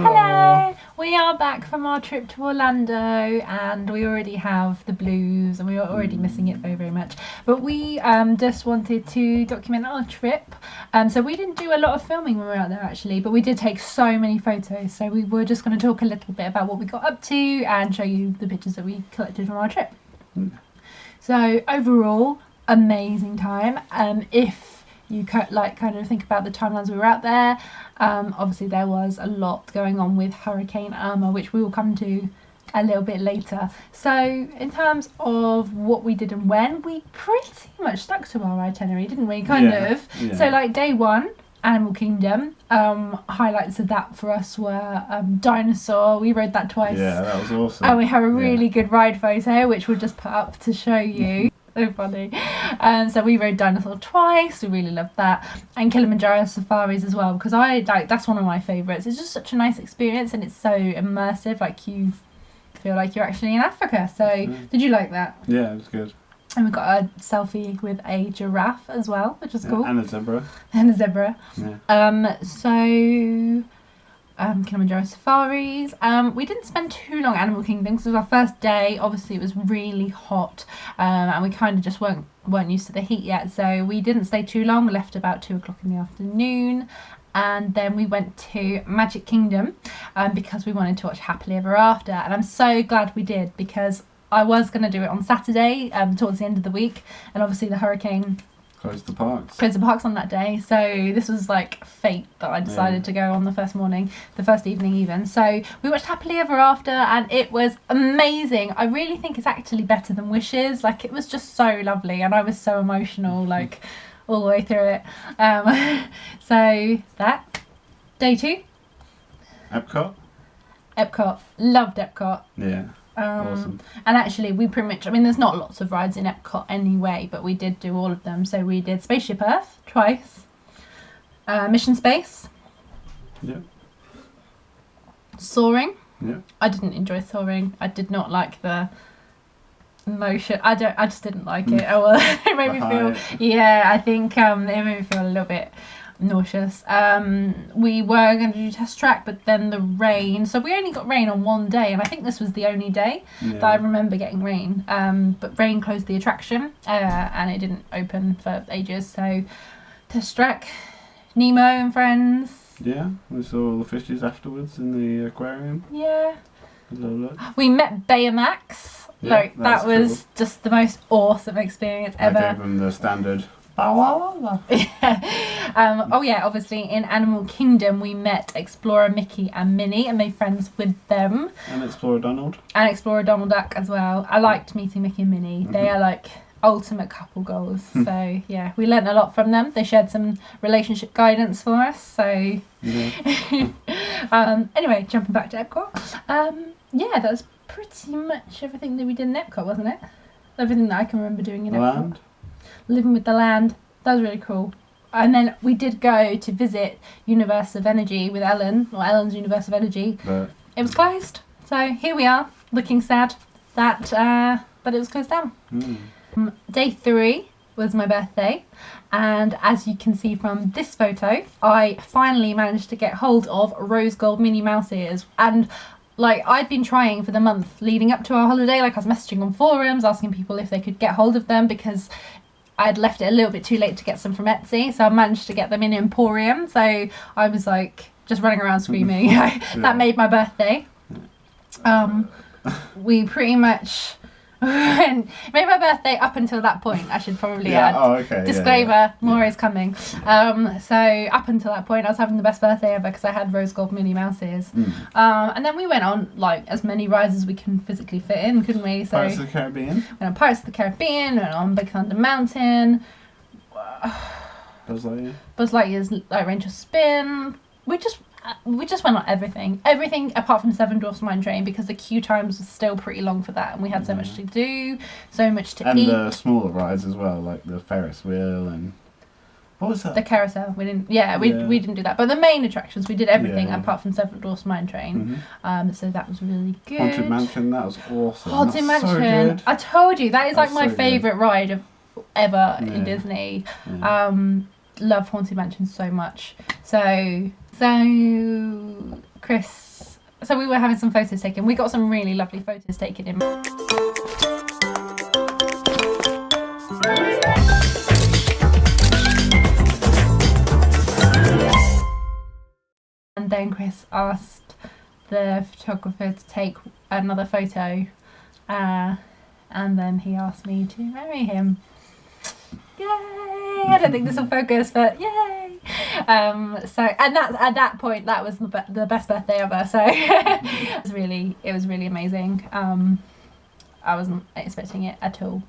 Hello! We are back from our trip to Orlando and we already have the blues and we are already missing it very, very much. But we just wanted to document our trip. So we didn't do a lot of filming when we were out there actually, but we did take so many photos. So we were just going to talk a little bit about what we got up to and show you the pictures that we collected from our trip. So overall, amazing time. If you kind of think about the timelines we were out there, obviously there was a lot going on with Hurricane Irma, which we will come to a little bit later. So in terms of what we did and when, we pretty much stuck to our itinerary, didn't we? Kind of. Yeah. So like day one, Animal Kingdom. Highlights of that for us were Dinosaur. We rode that twice. Yeah, that was awesome. And we have a really good ride photo, which we'll just put up to show you. So funny. So we rode Dinosaur twice. We really loved that. And Kilimanjaro safaris as well, because that's one of my favourites. It's just such a nice experience and it's so immersive, like you feel like you're actually in Africa. So did you like that? Yeah, it was good. And we got a selfie with a giraffe as well, which was cool. And a zebra. And a zebra. Yeah. Kilimanjaro safaris. We didn't spend too long at Animal Kingdom because it was our first day. Obviously it was really hot, and we kind of just weren't used to the heat yet, so we didn't stay too long. We left about 2 o'clock in the afternoon, and then we went to Magic Kingdom because we wanted to watch Happily Ever After, and I'm so glad we did because I was going to do it on Saturday towards the end of the week, and obviously the hurricane Closed the parks. Closed the parks on that day. So this was like fate that I decided to go on the first evening even. So we watched Happily Ever After and it was amazing. I really think it's actually better than Wishes. Like it was just so lovely and I was so emotional like all the way through it. So that. Day 2. Epcot. Loved Epcot. Yeah. Awesome. And actually we pretty much, there's not lots of rides in Epcot anyway, but we did do all of them. So we did Spaceship Earth twice, Mission Space, Soaring. I didn't enjoy Soaring. I did not like the motion. I just didn't like it. It made me feel, I think it made me feel a little bit nauseous. We were going to do Test Track, but then the rain, so we only got rain on one day, and I think this was the only day that I remember getting rain, but rain closed the attraction and it didn't open for ages. So Test Track, Nemo and Friends. Yeah, we saw all the fishes afterwards in the aquarium. Yeah, a little look. We met Baymax. That was just the most awesome experience ever. I gave them the standard obviously in Animal Kingdom we met Explorer Mickey and Minnie and made friends with them. And Explorer Donald. And Explorer Donald Duck as well. I liked meeting Mickey and Minnie. They are like ultimate couple goals. So yeah, we learnt a lot from them. They shared some relationship guidance for us. So anyway, jumping back to Epcot. That's pretty much everything that we did in Epcot, wasn't it? Everything that I can remember doing in Epcot. Living with the Land. That was really cool. And then we did go to visit Universe of Energy with Ellen, or Ellen's Universe of Energy. But it was closed. So here we are, looking sad that it was closed down. Day 3 was my birthday. And as you can see from this photo, I finally managed to get hold of rose gold Minnie Mouse ears. And I'd been trying for the month leading up to our holiday. I was messaging on forums, asking people if they could get hold of them because I'd left it a little bit too late to get some from Etsy, so I managed to get them in Emporium. So I was just running around screaming. That made my birthday. We pretty much made my birthday up until that point. I should probably add. Disclaimer, more is coming. So up until that point I was having the best birthday ever because I had rose gold Minnie Mouse ears. And then we went on as many rides as we can physically fit in, couldn't we? So Pirates of the Caribbean. Went on Pirates of the Caribbean, went on Big Thunder Mountain, Buzz Lightyear's Range of Spin. We just went on everything apart from Seven Dwarfs Mine Train because the queue times were still pretty long for that and we had so much to do, so much to eat. And the smaller rides as well, like the Ferris wheel and what was that? The carousel. We didn't do that. But the main attractions we did everything apart from Seven Dwarfs Mine Train. So that was really good. Haunted Mansion, that was awesome. Haunted Mansion. So I told you that is my favourite ride ever in Disney. Love Haunted Mansion so much. So Chris. So we were having some photos taken. We got some really lovely photos taken in. And then Chris asked the photographer to take another photo, and then he asked me to marry him. Yay! I don't think this will focus, but yay! So, and that at that point, that was the best birthday ever. So it was really amazing. I wasn't expecting it at all.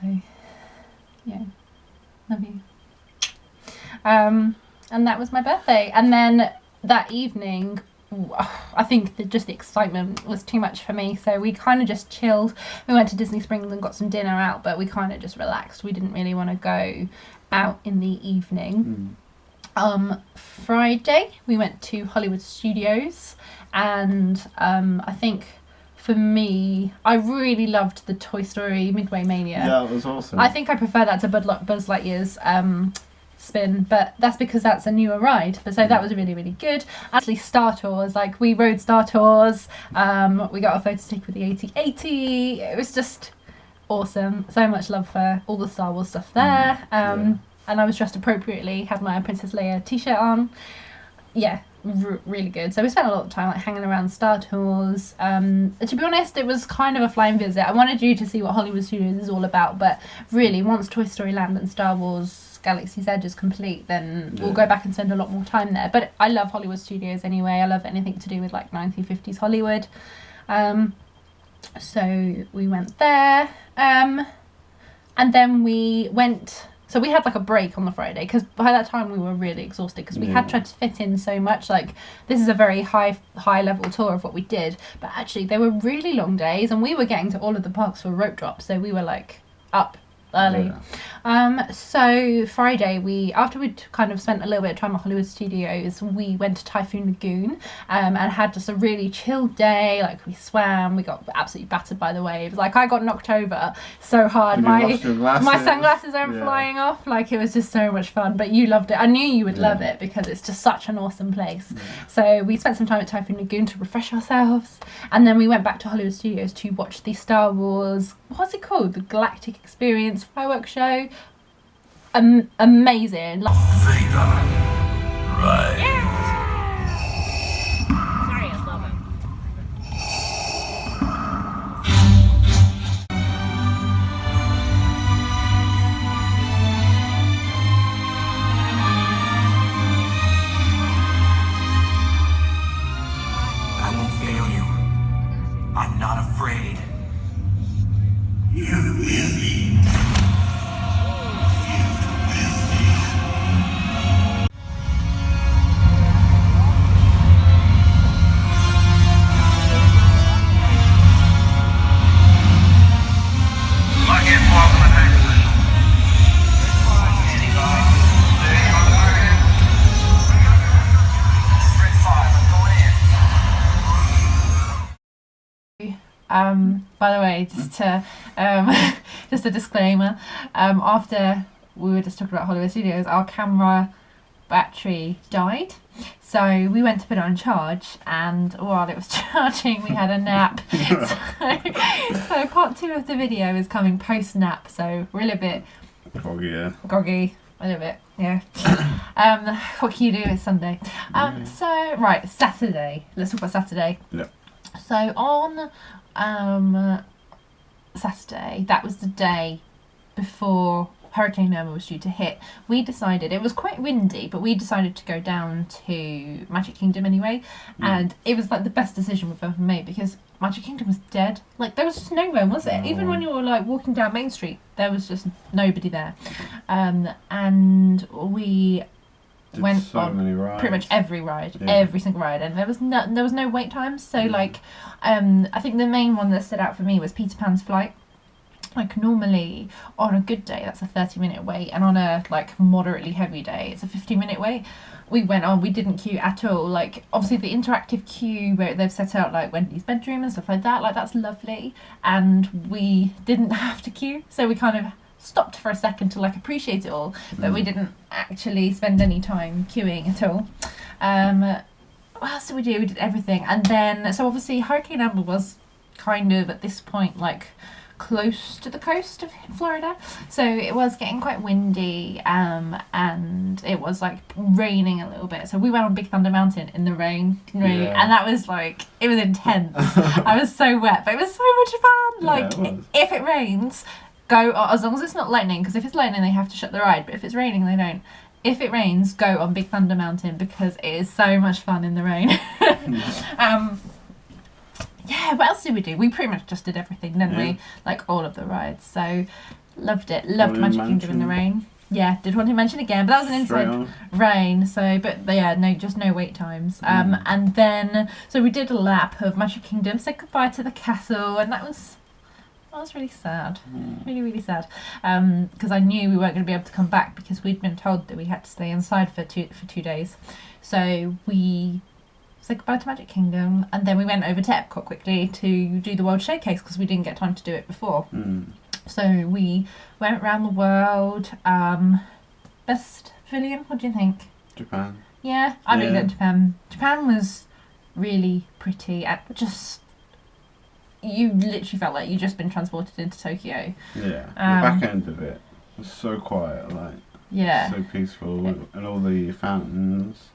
So yeah, love you. And that was my birthday. And then that evening, I think just the excitement was too much for me, so we kind of just chilled. We went to Disney Springs and got some dinner out, but we kind of just relaxed. We didn't really want to go out in the evening. Friday we went to Hollywood Studios, and I think for me, I really loved the Toy Story Midway Mania. Yeah, it was awesome. I think I prefer that to Buzz Lightyear's spin, but that's because that's a newer ride. But so that was really, really good. Actually, Star Tours, like we rode Star Tours. We got a photo take with the AT-AT. It was just awesome. So much love for all the Star Wars stuff there. And I was dressed appropriately. Had my Princess Leia t-shirt on. Yeah, really good. So we spent a lot of time like hanging around Star Tours. To be honest, it was kind of a flying visit. I wanted you to see what Hollywood Studios is all about, but really, once Toy Story Land and Star Wars Galaxy's Edge is complete, then we'll go back and spend a lot more time there. But I love Hollywood Studios anyway. I love anything to do with like 1950s Hollywood. So we went there, and then we went. So we had like a break on the Friday because by that time we were really exhausted because we had tried to fit in so much. Like this is a very high level tour of what we did, but actually they were really long days, and we were getting to all of the parks for rope drops, so we were like up early. So Friday, after we'd kind of spent a little bit of time at Hollywood Studios, we went to Typhoon Lagoon and had just a really chill day. Like we swam, we got absolutely battered by the waves. Like I got knocked over so hard, my sunglasses aren't flying off. Like it was just so much fun. But you loved it. I knew you would love it because it's just such an awesome place. So we spent some time at Typhoon Lagoon to refresh ourselves, and then we went back to Hollywood Studios to watch the Star Wars, what's it called, the Galactic Experience fireworks show. Amazing. Right. Sorry, I love it. I won't fail you. I'm not afraid. You will be. By the way, just a disclaimer, after we were just talking about Hollywood Studios, our camera battery died, so we went to put it on charge, and while it was charging we had a nap. So part 2 of the video is coming post nap, so we're a little bit groggy, a little bit, what can you do? It's Sunday. So right, Saturday, let's talk about Saturday. So on Saturday, that was the day before Hurricane Irma was due to hit. We decided, it was quite windy, but we decided to go down to Magic Kingdom anyway, and it was like the best decision we've ever made because Magic Kingdom was dead. Like there was just no one, was it? Even when you were like walking down Main Street, there was just nobody there. And we went on pretty much every ride, every single ride, and there was no wait times. So like, I think the main one that stood out for me was Peter Pan's Flight. Like normally on a good day that's a 30-minute wait, and on a like moderately heavy day it's a 15-minute wait. We went on, we didn't queue at all. Like obviously the interactive queue where they've set out like Wendy's bedroom and stuff like that's lovely, and we didn't have to queue, so we kind of stopped for a second to like appreciate it all, but we didn't actually spend any time queuing at all. what else did we do? We did everything. And then, so obviously Hurricane Amber was kind of at this point like close to the coast of Florida, so it was getting quite windy, and it was like raining a little bit, so we went on Big Thunder Mountain in the rain, Yeah. and that was like, it was intense. I was so wet, but it was so much fun. Like, Yeah, it was. if it rains, go, as long as it's not lightning, because if it's lightning they have to shut the ride, but if it's raining they don't. If it rains, go on Big Thunder Mountain, because it is so much fun in the rain. Yeah, what else did we do? We pretty much just did everything, didn't we? Like, all of the rides. So, loved it. Loved Haunted Magic Kingdom in the rain. Yeah, did Haunted Mansion again, but that was an Straight inside on. rain. So, but yeah, no, just no wait times. And then, so we did a lap of Magic Kingdom, said goodbye to the castle, and that was really sad. Really, really sad. Because I knew we weren't going to be able to come back, because we'd been told that we had to stay inside for 2 days. So we said goodbye to Magic Kingdom, and then we went over to Epcot quickly to do the World Showcase, because we didn't get time to do it before. So we went around the world. Best pavilion, what do you think? Japan. Yeah, I really Yeah. liked Japan. Japan was really pretty, and just, you literally felt like you'd just been transported into Tokyo. Yeah. The back end of it was so quiet, like Yeah. so peaceful, and all the fountains.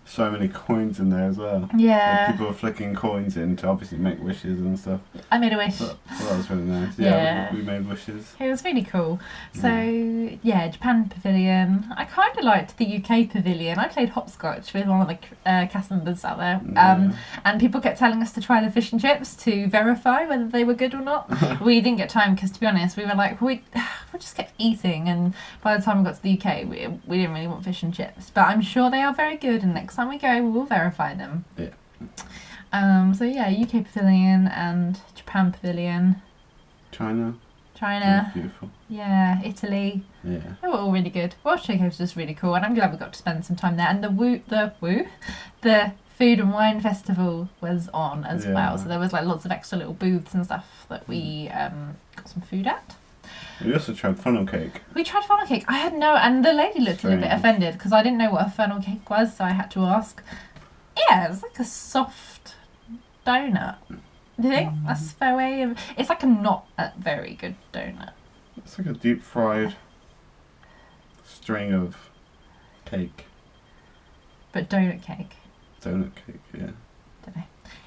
So many coins in there as well. Yeah. Like, people were flicking coins in to obviously make wishes and stuff. I made a wish. But, well, that was really nice. Yeah. We made wishes. It was really cool. So, yeah, Japan Pavilion. I kind of liked the UK Pavilion. I played hopscotch with one of the cast members out there. And people kept telling us to try the fish and chips to verify whether they were good or not. We didn't get time, because, to be honest, we were like, we just kept eating. And by the time we got to the UK, we didn't really want fish and chips. But I'm sure they are very good, and next time we go, we will verify them. Yeah. So, yeah, UK Pavilion and Japan Pavilion. China. China. Beautiful. Yeah, Italy. Yeah. They were all really good. World Showcase was just really cool, and I'm glad we got to spend some time there. And the Food and Wine Festival was on as well, so there was like lots of extra little booths and stuff that we got some food at. We also tried funnel cake. We tried funnel cake. I had no, and the lady looked a little bit offended because I didn't know what a funnel cake was, so I had to ask. Yeah, it was like a soft donut. Do you think that's a fair way of? It's like a not a very good donut. It's like a deep fried string of cake. But donut cake. Donut cake, yeah. Don't know.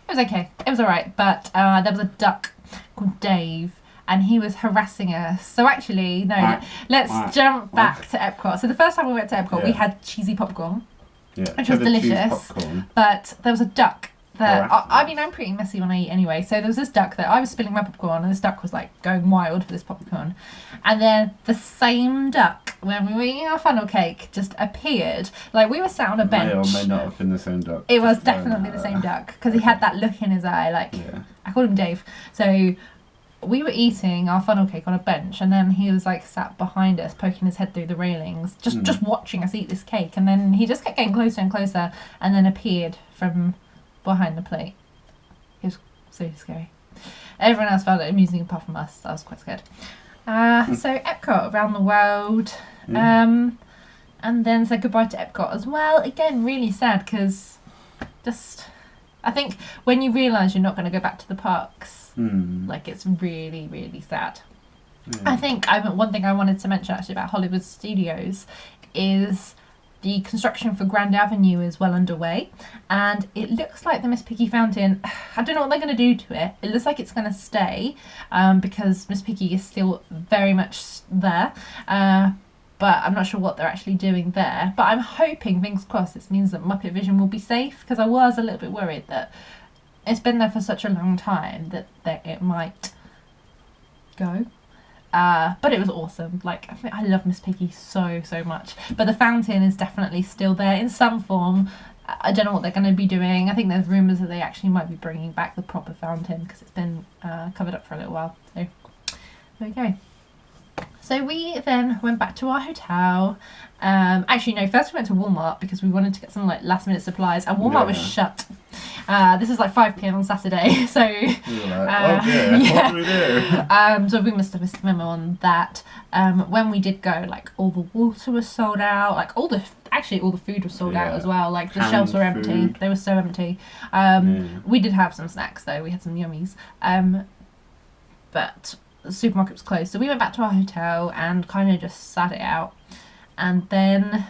It was okay. It was alright, but there was a duck called Dave, and he was harassing us. So actually, no, let's jump back to Epcot. So the first time we went to Epcot, we had cheesy popcorn, Yeah. which was cheddar cheese delicious. popcorn. But there was a duck that, Harassing I mean, I'm pretty messy when I eat anyway. So there was this duck that I was spilling my popcorn, and this duck was like going wild for this popcorn. And then the same duck, when we were eating our funnel cake, just appeared. Like, we were sat on a bench. May or may not have been the same duck. It was Just throwing definitely that the same out duck, because he had that look in his eye. Like, there. I called him Dave. So we were eating our funnel cake on a bench, and then he was like sat behind us, poking his head through the railings, just watching us eat this cake. And then he just kept getting closer and closer, and then appeared from behind the plate. It was so scary. Everyone else found it amusing apart from us. I was quite scared. So Epcot around the world. And then said goodbye to Epcot as well. Again, really sad, because just, I think when you realise you're not going to go back to the parks, like, it's really, really sad. Yeah. I think one thing I wanted to mention actually about Hollywood Studios is the construction for Grand Avenue is well underway, and it looks like the Miss Piggy fountain, I don't know what they're going to do to it. It looks like it's going to stay, because Miss Piggy is still very much there. But I'm not sure what they're actually doing there. But I'm hoping, fingers crossed, this means that Muppet Vision will be safe, because I was a little bit worried that it's been there for such a long time that it might go. But it was awesome. Like, I love Miss Piggy so, so much. But the fountain is definitely still there in some form. I don't know what they're going to be doing. I think there's rumours that they actually might be bringing back the proper fountain, because it's been covered up for a little while. So, there we go. So we then went back to our hotel. Actually, no, first we went to Walmart because we wanted to get some like last minute supplies, and Walmart was shut. This is like 5 p.m. on Saturday, so We were like, oh dear, what do we do? so we must have missed the memo on that. When we did go, like, all the water was sold out, like all the actually all the food was sold out Yeah. as well. Like the Canned shelves were empty. food. They were so empty. Yeah. We did have some snacks though. We had some yummies. But the supermarket was closed, so we went back to our hotel and kind of just sat it out. And then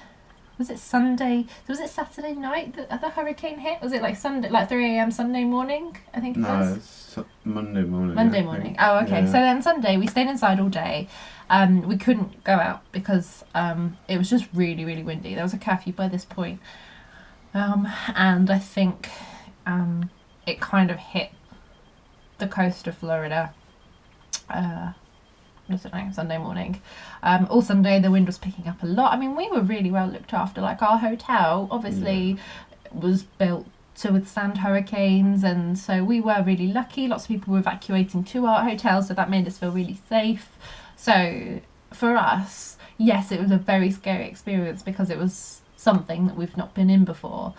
was it Sunday? Was it Saturday night that the hurricane hit? Was it like Sunday, like 3 a.m. Sunday morning? I think it No, was. it's Monday morning. Monday I morning. think. Oh, okay. Yeah. So then Sunday we stayed inside all day. We couldn't go out because it was just really, really windy. There was a curfew by this point. And I think it kind of hit the coast of Florida. I don't know, Sunday morning. All Sunday the wind was picking up a lot. I mean, we were really well looked after. Like our hotel obviously was built to withstand hurricanes, and so we were really lucky. Lots of people were evacuating to our hotel, so that made us feel really safe. So for us, yes, it was a very scary experience because it was something that we've not been in before.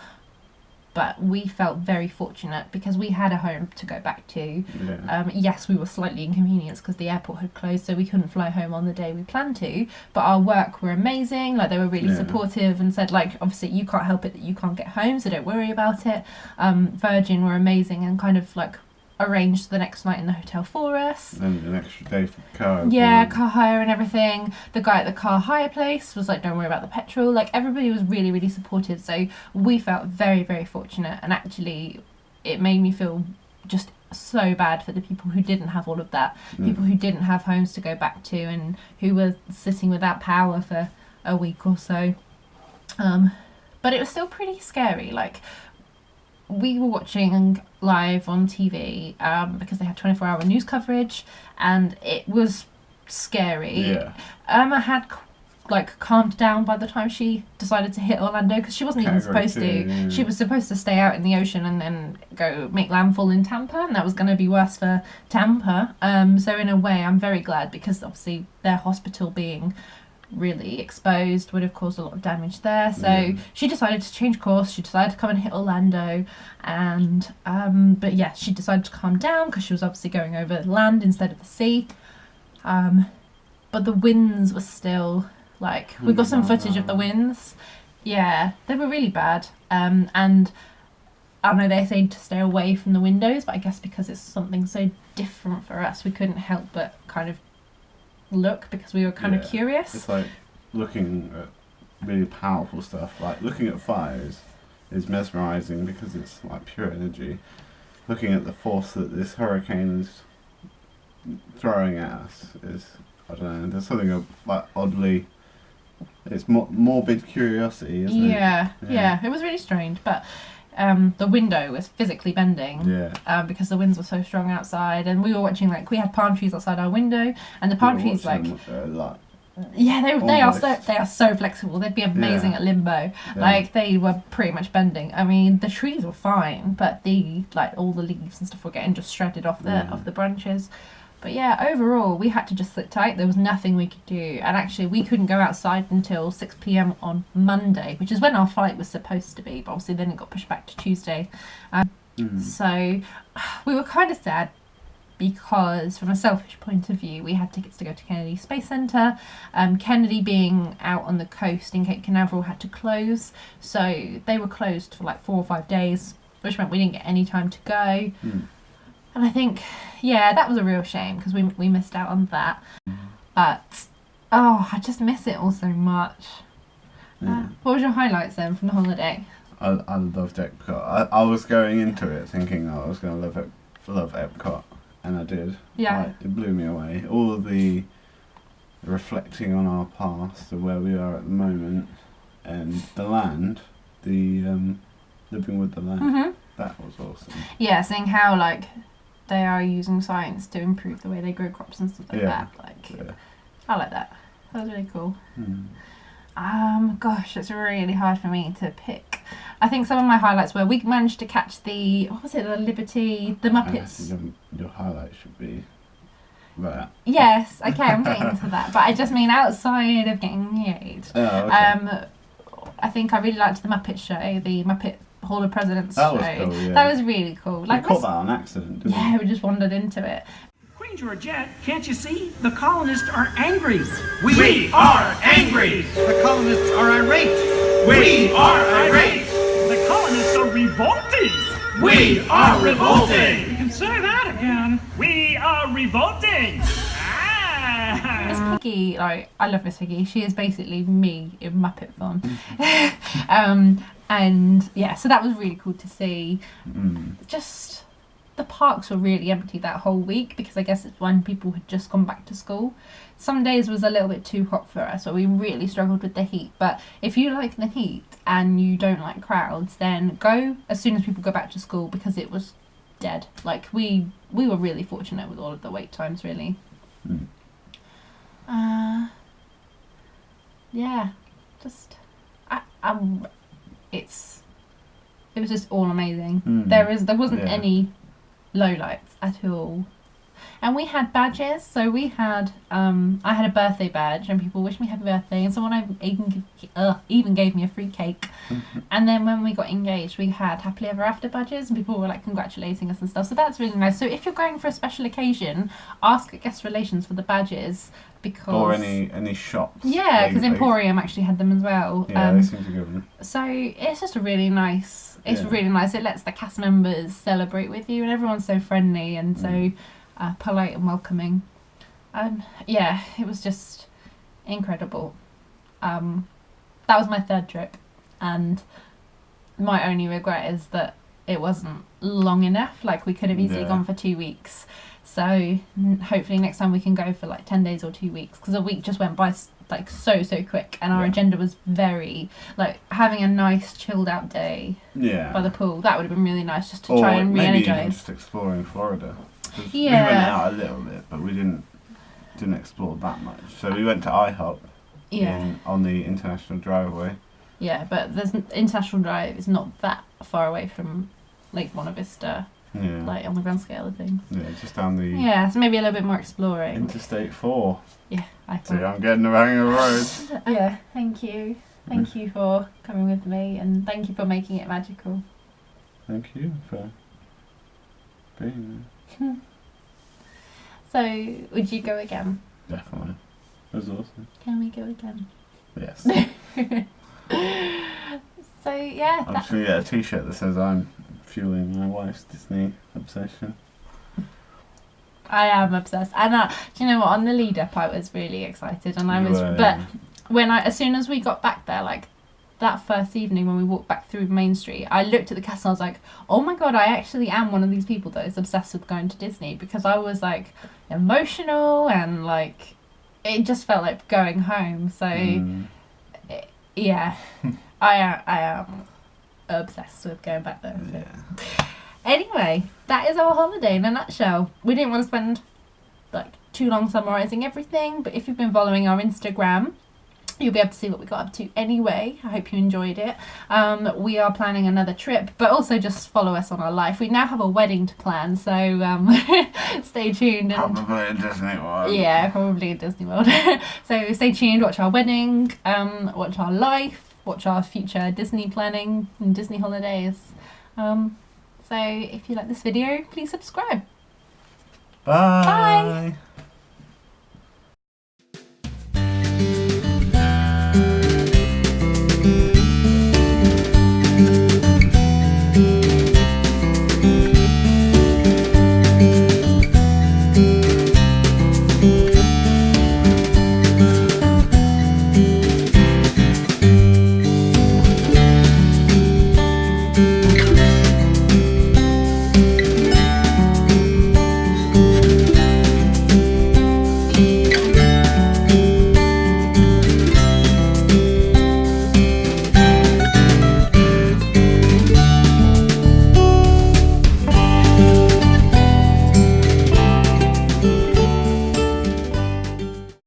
But we felt very fortunate because we had a home to go back to. Yeah. Yes, we were slightly inconvenienced because the airport had closed, so we couldn't fly home on the day we planned to. But our work were amazing. Like, they were really Yeah. supportive and said, like, obviously you can't help it that you can't get home, so don't worry about it. Virgin were amazing and kind of like arranged the next night in the hotel for us. And an extra day for the car. Yeah, car hire and everything. The guy at the car hire place was like, don't worry about the petrol. Like, everybody was really, really supportive. So we felt very, very fortunate. And actually, it made me feel just so bad for the people who didn't have all of that. People who didn't have homes to go back to and who were sitting without power for a week or so. But it was still pretty scary. Like, we were watching live on TV because they had 24-hour news coverage, and it was scary. Yeah. Irma had like calmed down by the time she decided to hit Orlando, because she wasn't even Category supposed to. 2, yeah. She was supposed to stay out in the ocean and then go make landfall in Tampa, and that was going to be worse for Tampa. So in a way, I'm very glad, because obviously their hospital being really exposed would have caused a lot of damage there. So she decided to change course. She decided to come and hit Orlando, and but yeah, she decided to calm down because she was obviously going over land instead of the sea. But the winds were still like, we've got some footage of the winds. Yeah, they were really bad. And I know they say to stay away from the windows, but I guess because it's something so different for us, we couldn't help but kind of look, because we were kind of curious. It's like looking at really powerful stuff. Like, looking at fires is mesmerizing because it's like pure energy. Looking at the force that this hurricane is throwing at us is, I don't know, there's something like oddly, it's morbid curiosity, isn't it? Yeah, it was really strange. But the window was physically bending because the winds were so strong outside, and we were watching, like, we had palm trees outside our window, and the palm trees they are so flexible. They'd be amazing at limbo. Like, they were pretty much bending. I mean, the trees were fine, but all the leaves and stuff were getting just shredded off the branches. But yeah, overall, we had to just sit tight. There was nothing we could do. And actually, we couldn't go outside until 6 p.m. on Monday, which is when our flight was supposed to be. But obviously, then it got pushed back to Tuesday. So we were kind of sad because, from a selfish point of view, we had tickets to go to Kennedy Space Center. Kennedy being out on the coast in Cape Canaveral had to close. So they were closed for like 4 or 5 days, which meant we didn't get any time to go. And I think, that was a real shame because we missed out on that. But, I just miss it all so much. What was your highlights then from the holiday? I loved Epcot. I was going into it thinking I was going to love Epcot, and I did. Yeah. Like, it blew me away. All of the reflecting on our past and where we are at the moment, and the land, the living with the land. That was awesome. Yeah, seeing how, like, they are using science to improve the way they grow crops and stuff like that. Like, I like that. That was really cool. Gosh, it's really hard for me to pick. I think some of my highlights were, we managed to catch the Muppets. Your highlight should be that. Yes, okay, I'm getting to that. But I just mean outside of getting married. Oh, okay. I think I really liked the Muppet show, the Muppet Hall of Presidents show. That was cool, yeah. That was really cool. Like, we caught that on accident, didn't we? We just wandered into it. Queen Georgette, can't you see? The colonists are angry. We are angry! The colonists are irate. We are irate! The colonists are revolting! We are revolting! You can say that again. We are revolting! Ah! Miss Piggy, like, I love Miss Piggy. She is basically me in Muppet form. And yeah, so that was really cool to see. Just the parks were really empty that whole week because I guess it's when people had just gone back to school. Some days was a little bit too hot for us, so we really struggled with the heat. But if you like the heat and you don't like crowds, then go as soon as people go back to school because it was dead. Like we were really fortunate with all of the wait times, really. Yeah, just it was just all amazing. There wasn't any lowlights at all. And we had badges, so we had I had a birthday badge and people wished me happy birthday and someone even gave me a free cake. And then when we got engaged we had happily ever after badges and people were like congratulating us and stuff, so that's really nice. So if you're going for a special occasion, ask at guest relations for the badges because Or any shops. Yeah, because Emporium actually had them as well. Yeah, they seem to give them. So it's just really nice. It's really nice. It lets the cast members celebrate with you and everyone's so friendly and so polite and welcoming. Yeah, it was just incredible. That was my third trip and my only regret is that it wasn't long enough. Like we could have easily gone for 2 weeks. So hopefully next time we can go for like 10 days or 2 weeks because a week just went by like so quick and our agenda was very like having a nice chilled out day by the pool. That would have been really nice just to try and re-energize. Maybe even just exploring Florida. We went out a little bit but we didn't explore that much. So we went to IHOP on the International Driveway. Yeah, but there's International Drive is not that far away from Lake Buena Vista. Yeah. Like on the grand scale of things. Yeah, just down the... Yeah, so maybe a little bit more exploring. Interstate 4. Yeah, I thought. See, I'm getting the hang of the road. Yeah, thank you. Thank you for coming with me and thank you for making it magical. Thank you for being there. So, would you go again? Definitely. It was awesome. Can we go again? Yes. So, yeah. I'm just going to get a t-shirt that says I'm fueling my wife's Disney obsession. I am obsessed, and do you know what? On the lead up, I was really excited, and as soon as we got back there, like that first evening when we walked back through Main Street, I looked at the cast and I was like, oh my god, I actually am one of these people that is obsessed with going to Disney because I was like emotional and like it just felt like going home. So yeah, I am obsessed with going back there. So. Yeah. Anyway, that is our holiday in a nutshell. We didn't want to spend like too long summarising everything, but if you've been following our Instagram, you'll be able to see what we got up to anyway. I hope you enjoyed it. We are planning another trip, but also just follow us on our life. We now have a wedding to plan, so stay tuned. Probably in Disney World. Yeah, probably in Disney World. So stay tuned, watch our wedding, watch our life, watch our future Disney planning and Disney holidays. So if you like this video, please subscribe. Bye. Bye.